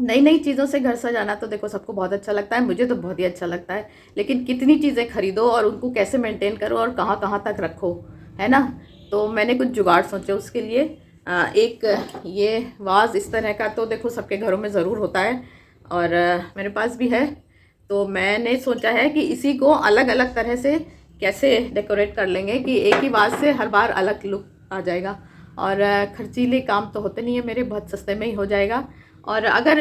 नई नई चीज़ों से घर सजाना तो देखो सबको बहुत अच्छा लगता है, मुझे तो बहुत ही अच्छा लगता है, लेकिन कितनी चीज़ें खरीदो और उनको कैसे मेंटेन करो और कहाँ कहाँ तक रखो, है ना। तो मैंने कुछ जुगाड़ सोचे उसके लिए। एक ये वाज इस तरह का तो देखो सबके घरों में ज़रूर होता है, और मेरे पास भी है। तो मैंने सोचा है कि इसी को अलग अलग तरह से कैसे डेकोरेट कर लेंगे कि एक ही वाज से हर बार अलग लुक आ जाएगा। और खर्चीले काम तो होते नहीं है मेरे, बहुत सस्ते में ही हो जाएगा। और अगर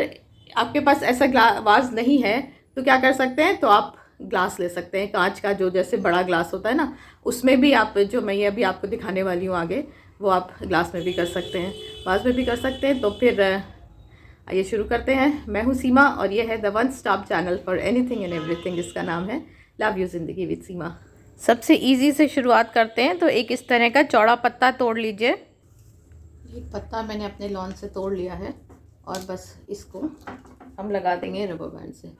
आपके पास ऐसा वाज नहीं है तो क्या कर सकते हैं, तो आप ग्लास ले सकते हैं, कांच का जो जैसे बड़ा ग्लास होता है ना, उसमें भी आप, जो मैं अभी आपको दिखाने वाली हूँ आगे, वो आप ग्लास में भी कर सकते हैं, वाज में भी कर सकते हैं। तो फिर आइए शुरू करते हैं। मैं हूँ सीमा और ये है the one stop channel for anything and everything. इसका नाम है लव यू ज़िंदगी विद सीमा। सबसे इजी से शुरुआत करते हैं। तो एक इस तरह का चौड़ा पत्ता तोड़ लीजिए। एक पत्ता मैंने अपने लॉन से तोड़ लिया है और बस इसको हम लगा देंगे रबर बैंड से।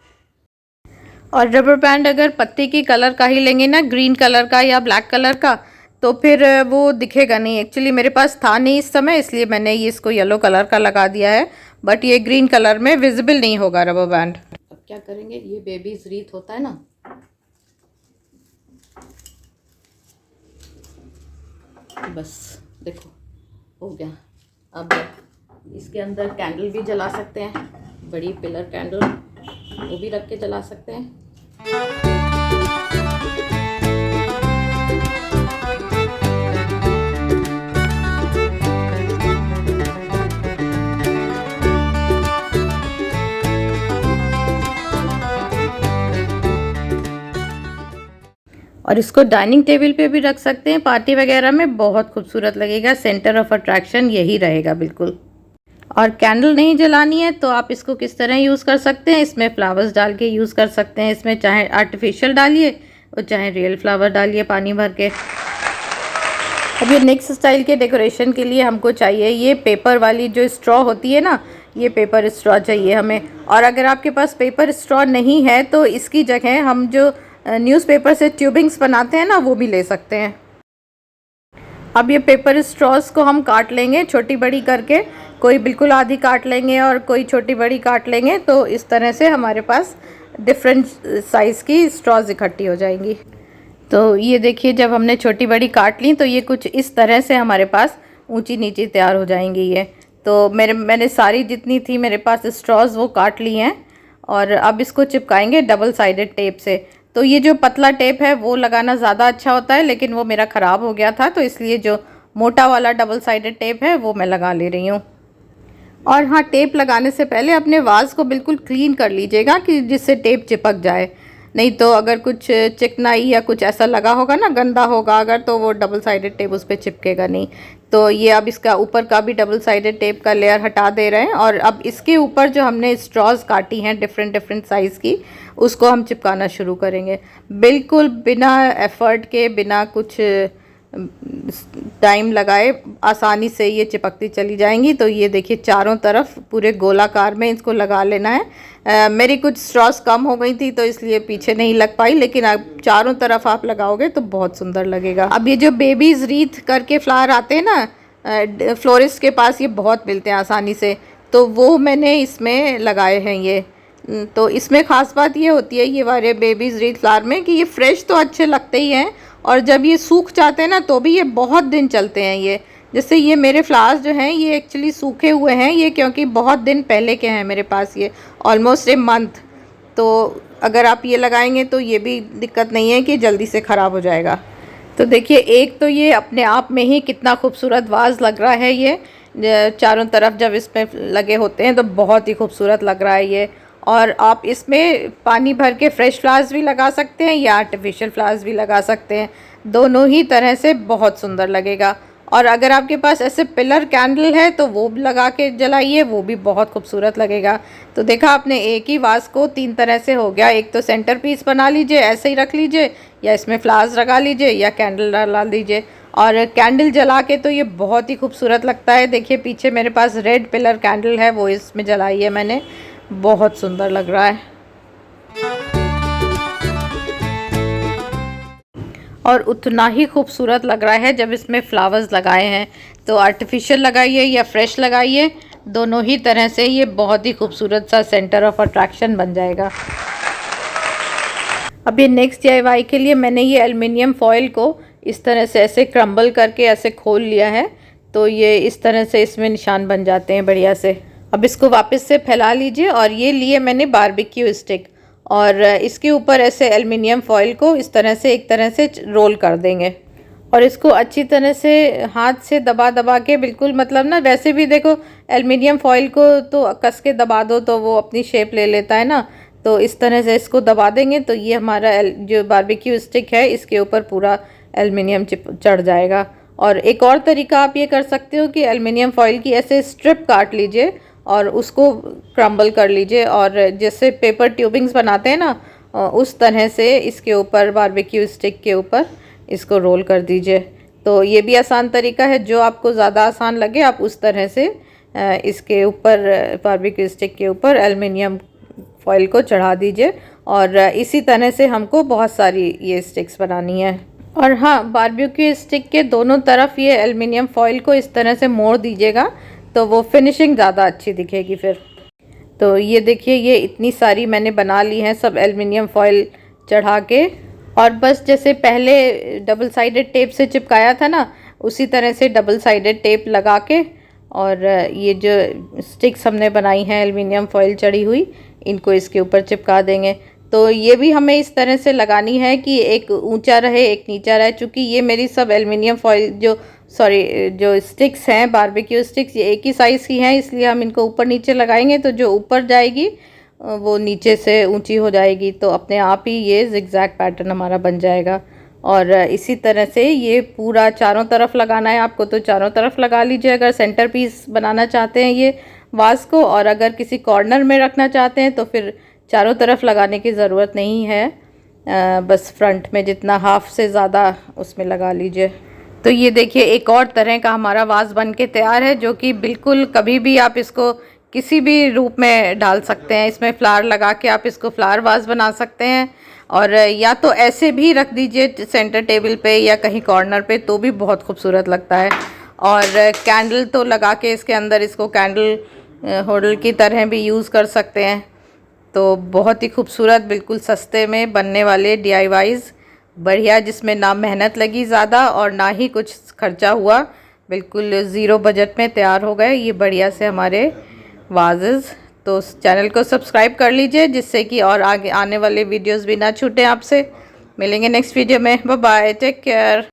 और रबर बैंड अगर पत्ते की कलर का ही लेंगे ना, ग्रीन कलर का या ब्लैक कलर का, तो फिर वो दिखेगा नहीं। एक्चुअली मेरे पास था नहीं इस समय, इसलिए मैंने ये इसको येलो कलर का लगा दिया है, बट ये ग्रीन कलर में विजिबल नहीं होगा रबर बैंड। अब क्या करेंगे, ये बेबीज रीथ होता है ना, बस देखो हो गया। अब इसके अंदर कैंडल भी जला सकते हैं, बड़ी पिलर कैंडल, वो भी रख के जला सकते हैं। और इसको डाइनिंग टेबल पे भी रख सकते हैं, पार्टी वगैरह में बहुत खूबसूरत लगेगा। सेंटर ऑफ अट्रैक्शन यही रहेगा बिल्कुल। और कैंडल नहीं जलानी है तो आप इसको किस तरह यूज़ कर सकते हैं, इसमें फ्लावर्स डाल के यूज़ कर सकते हैं। इसमें चाहे आर्टिफिशियल डालिए और चाहे रियल फ्लावर डालिए पानी भर के। अब ये नेक्स्ट स्टाइल के डेकोरेशन के लिए हमको चाहिए ये पेपर वाली जो स्ट्रॉ होती है ना, ये पेपर स्ट्रॉ चाहिए हमें। और अगर आपके पास पेपर स्ट्रॉ नहीं है तो इसकी जगह हम जो न्यूज़पेपर से ट्यूबिंग्स बनाते हैं ना, वो भी ले सकते हैं। अब ये पेपर स्ट्रॉस को हम काट लेंगे छोटी बड़ी करके, कोई बिल्कुल आधी काट लेंगे और कोई छोटी बड़ी काट लेंगे। तो इस तरह से हमारे पास डिफरेंट साइज़ की स्ट्रॉज इकट्ठी हो जाएंगी। तो ये देखिए, जब हमने छोटी बड़ी काट ली तो ये कुछ इस तरह से हमारे पास ऊंची नीची तैयार हो जाएंगी ये। तो मैंने सारी जितनी थी मेरे पास स्ट्रॉज वो काट ली हैं। और अब इसको चिपकाएंगे डबल साइडेड टेप से। तो ये जो पतला टेप है वो लगाना ज़्यादा अच्छा होता है, लेकिन वो मेरा ख़राब हो गया था, तो इसलिए जो मोटा वाला डबल साइडेड टेप है वो मैं लगा ले रही हूँ। और हाँ, टेप लगाने से पहले अपने वाज को बिल्कुल क्लीन कर लीजिएगा कि जिससे टेप चिपक जाए। नहीं तो अगर कुछ चिकनाई या कुछ ऐसा लगा होगा ना, गंदा होगा अगर, तो वो डबल साइडेड टेप उस पर चिपकेगा नहीं। तो ये अब इसका ऊपर का भी डबल साइडेड टेप का लेयर हटा दे रहे हैं। और अब इसके ऊपर जो हमने स्ट्रॉज काटी हैं डिफरेंट डिफरेंट साइज़ की, उसको हम चिपकाना शुरू करेंगे बिल्कुल बिना एफर्ट के, बिना कुछ टाइम लगाए, आसानी से ये चिपकती चली जाएंगी। तो ये देखिए चारों तरफ पूरे गोलाकार में इसको लगा लेना है। मेरी कुछ स्ट्रॉस कम हो गई थी तो इसलिए पीछे नहीं लग पाई, लेकिन अब चारों तरफ आप लगाओगे तो बहुत सुंदर लगेगा। अब ये जो बेबीज रीथ करके फ्लावर आते हैं ना, फ्लोरिस्ट के पास ये बहुत मिलते हैं आसानी से, तो वो मैंने इसमें लगाए हैं ये। तो इसमें ख़ास बात ये होती है ये वाले बेबीज रीथ फ्लावर में कि ये फ्रेश तो अच्छे लगते ही हैं, और जब ये सूख जाते हैं ना तो भी ये बहुत दिन चलते हैं। ये जैसे ये मेरे फ्लावर्स जो हैं ये एक्चुअली सूखे हुए हैं ये, क्योंकि बहुत दिन पहले के हैं मेरे पास, ये ऑलमोस्ट ए मंथ। तो अगर आप ये लगाएंगे तो ये भी दिक्कत नहीं है कि जल्दी से ख़राब हो जाएगा। तो देखिए, एक तो ये अपने आप में ही कितना खूबसूरत वाज लग रहा है ये, चारों तरफ जब इसमें लगे होते हैं तो बहुत ही खूबसूरत लग रहा है ये। और आप इसमें पानी भर के फ्रेश फ्लावर्स भी लगा सकते हैं या आर्टिफिशियल फ्लावर्स भी लगा सकते हैं, दोनों ही तरह से बहुत सुंदर लगेगा। और अगर आपके पास ऐसे पिलर कैंडल है तो वो भी लगा के जलाइए, वो भी बहुत खूबसूरत लगेगा। तो देखा आपने, एक ही वास को तीन तरह से हो गया। एक तो सेंटर पीस बना लीजिए, ऐसे ही रख लीजिए, या इसमें फ्लावर्स लगा लीजिए, या कैंडल डाल दीजिए। और कैंडल जला के तो ये बहुत ही खूबसूरत लगता है। देखिए पीछे मेरे पास रेड पिलर कैंडल है, वो इसमें जलाई है मैंने, बहुत सुंदर लग रहा है। और उतना ही खूबसूरत लग रहा है जब इसमें फ्लावर्स लगाए हैं। तो आर्टिफिशियल लगाइए या फ्रेश लगाइए, दोनों ही तरह से ये बहुत ही खूबसूरत सा सेंटर ऑफ अट्रैक्शन बन जाएगा। अब ये नेक्स्ट DIY के लिए मैंने ये एल्युमिनियम फॉयल को इस तरह से ऐसे क्रम्बल करके ऐसे खोल लिया है, तो ये इस तरह से इसमें निशान बन जाते हैं बढ़िया से। अब इसको वापस से फैला लीजिए और ये लिए मैंने बारबेक्यू स्टिक, और इसके ऊपर ऐसे एल्युमिनियम फॉयल को इस तरह से एक तरह से रोल कर देंगे और इसको अच्छी तरह से हाथ से दबा दबा के, बिल्कुल मतलब ना, वैसे भी देखो एल्युमिनियम फॉयल को तो कस के दबा दो तो वो अपनी शेप ले लेता है ना, तो इस तरह से इसको दबा देंगे तो ये हमारा जो बारबेक्यू स्टिक है इसके ऊपर पूरा एल्युमिनियम चढ़ जाएगा। और एक और तरीका आप ये कर सकते हो कि एल्युमिनियम फॉयल की ऐसे स्ट्रिप काट लीजिए और उसको क्रम्बल कर लीजिए, और जैसे पेपर ट्यूबिंग्स बनाते हैं ना, उस तरह से इसके ऊपर बारबेक्यू स्टिक के ऊपर इसको रोल कर दीजिए। तो ये भी आसान तरीका है, जो आपको ज़्यादा आसान लगे आप उस तरह से इसके ऊपर बारबेक्यू स्टिक के ऊपर एल्युमिनियम फॉयल को चढ़ा दीजिए। और इसी तरह से हमको बहुत सारी ये स्टिक्स बनानी है। और हाँ, बारबेक्यू स्टिक के दोनों तरफ ये एल्युमिनियम फॉयल को इस तरह से मोड़ दीजिएगा तो वो फिनिशिंग ज़्यादा अच्छी दिखेगी फिर। तो ये देखिए, ये इतनी सारी मैंने बना ली हैं सब एल्युमिनियम फॉयल चढ़ा के, और बस जैसे पहले डबल साइडेड टेप से चिपकाया था ना, उसी तरह से डबल साइडेड टेप लगा के, और ये जो स्टिक्स हमने बनाई हैं एल्युमिनियम फॉयल चढ़ी हुई, इनको इसके ऊपर चिपका देंगे। तो ये भी हमें इस तरह से लगानी है कि एक ऊंचा रहे एक नीचा रहे, चूँकि ये मेरी सब एल्युमिनियम फॉयल जो स्टिक्स हैं बारबेक्यू स्टिक्स, ये एक ही साइज़ की हैं, इसलिए हम इनको ऊपर नीचे लगाएंगे तो जो ऊपर जाएगी वो नीचे से ऊंची हो जाएगी, तो अपने आप ही ये जिगजैग पैटर्न हमारा बन जाएगा। और इसी तरह से ये पूरा चारों तरफ लगाना है आपको, तो चारों तरफ लगा लीजिए अगर सेंटर पीस बनाना चाहते हैं ये वास को, और अगर किसी कॉर्नर में रखना चाहते हैं तो फिर चारों तरफ लगाने की ज़रूरत नहीं है, बस फ्रंट में जितना हाफ से ज़्यादा उसमें लगा लीजिए। तो ये देखिए, एक और तरह का हमारा वास बन के तैयार है, जो कि बिल्कुल कभी भी आप इसको किसी भी रूप में डाल सकते हैं। इसमें फ्लावर लगा के आप इसको फ्लावर वास बना सकते हैं, और या तो ऐसे भी रख दीजिए सेंटर टेबल पे या कहीं कॉर्नर पे, तो भी बहुत खूबसूरत लगता है। और कैंडल तो लगा के इसके अंदर इसको कैंडल होल्डर की तरह भी यूज़ कर सकते हैं। तो बहुत ही खूबसूरत, बिल्कुल सस्ते में बनने वाले DIYs बढ़िया, जिसमें ना मेहनत लगी ज़्यादा और ना ही कुछ खर्चा हुआ, बिल्कुल ज़ीरो बजट में तैयार हो गए ये बढ़िया से हमारे वाजेस। तो चैनल को सब्सक्राइब कर लीजिए जिससे कि और आगे आने वाले वीडियोस भी ना छूटें आपसे। मिलेंगे नेक्स्ट वीडियो में। Bye bye, take care.